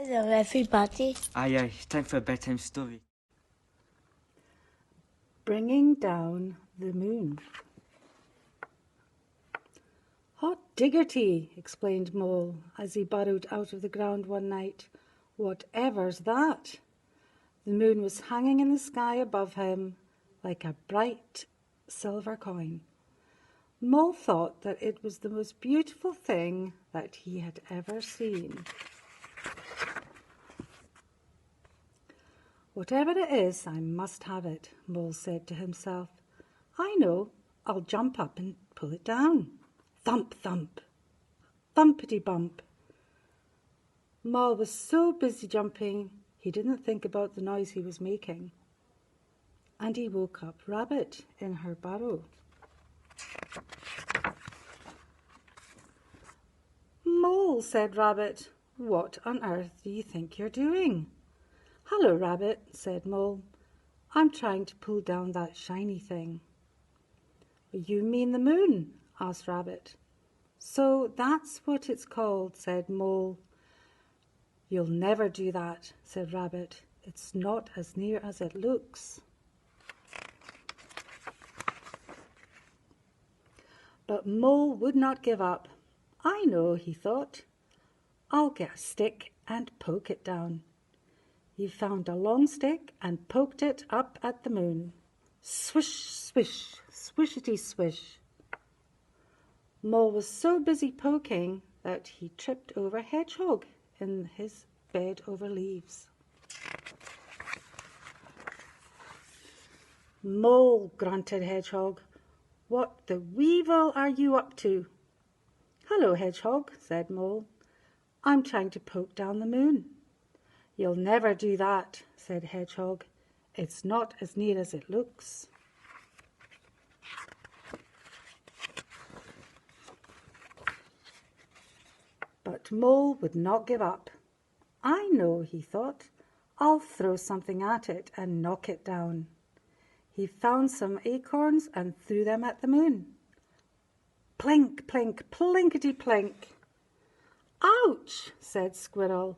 Hello, everybody. Aye, it's time for a bedtime story. Bringing down the moon. Hot diggerty, explained Mole as he burrowed out of the ground one night. Whatever's that? The moon was hanging in the sky above him like a bright silver coin. Mole thought that it was the most beautiful thing that he had ever seen. Whatever it is, I must have it, Mole said to himself. I know, I'll jump up and pull it down. Thump, thump, thumpity bump. Mole was so busy jumping, he didn't think about the noise he was making. And he woke up Rabbit in her burrow. Mole, said Rabbit, what on earth do you think you're doing? Hello, Rabbit, said Mole. I'm trying to pull down that shiny thing. You mean the moon? Asked Rabbit. So that's what it's called, said Mole. You'll never do that, said Rabbit. It's not as near as it looks. But Mole would not give up. I know, he thought. I'll get a stick and poke it down. He found a long stick and poked it up at the moon. Swish, swish, swishity swish. Mole was so busy poking that he tripped over Hedgehog in his bed over leaves. Mole, grunted Hedgehog, what the weevil are you up to? Hello, Hedgehog, said Mole. I'm trying to poke down the moon. You'll never do that, said Hedgehog. It's not as near as it looks. But Mole would not give up. I know, he thought. I'll throw something at it and knock it down. He found some acorns and threw them at the moon. Plink, plink, plinkety plink. Ouch, said Squirrel.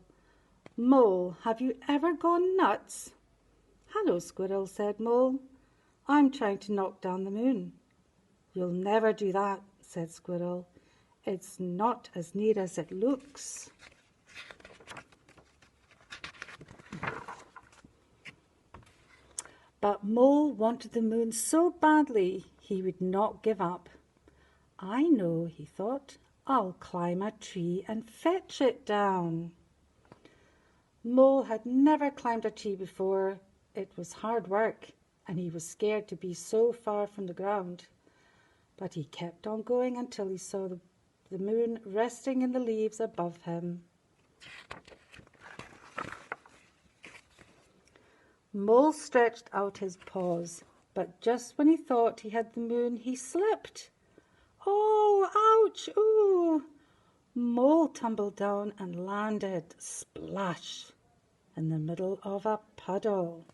Mole, have you ever gone nuts? Hello, Squirrel, said Mole. I'm trying to knock down the moon. You'll never do that, said Squirrel. It's not as near as it looks. But Mole wanted the moon so badly he would not give up. I know, he thought. I'll climb a tree and fetch it down. Mole had never climbed a tree before. It was hard work, and he was scared to be so far from the ground. But he kept on going until he saw the moon resting in the leaves above him. Mole stretched out his paws, but just when he thought he had the moon, he slipped. Oh, ouch, ooh! Mole tumbled down and landed, splash, in the middle of a puddle.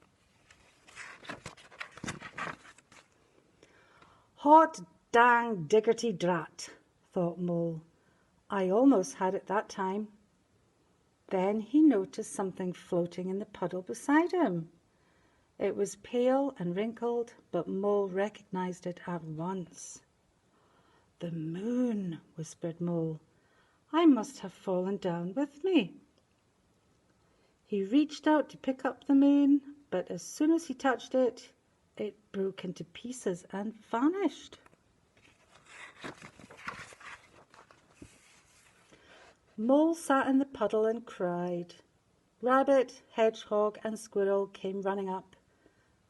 Hot dang diggerty drat, thought Mole. I almost had it that time. Then he noticed something floating in the puddle beside him. It was pale and wrinkled, but Mole recognized it at once. The moon, whispered Mole. I must have fallen down with me. He reached out to pick up the moon, but as soon as he touched it, it broke into pieces and vanished. Mole sat in the puddle and cried. Rabbit, Hedgehog, and Squirrel came running up.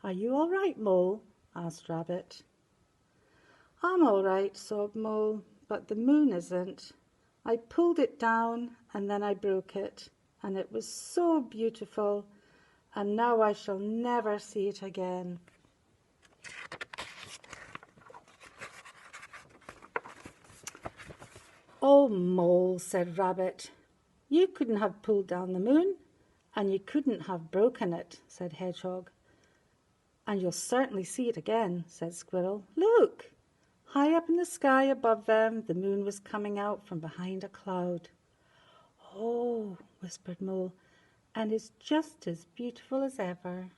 Are you all right, Mole? asked Rabbit. I'm all right, sobbed Mole, but the moon isn't. I pulled it down and then I broke it, and it was so beautiful, and now I shall never see it again. Oh, Mole, said Rabbit, you couldn't have pulled down the moon, and you couldn't have broken it, said Hedgehog. And you'll certainly see it again, said Squirrel. Look! High up in the sky above them, the moon was coming out from behind a cloud. Oh, whispered Mole, and is just as beautiful as ever.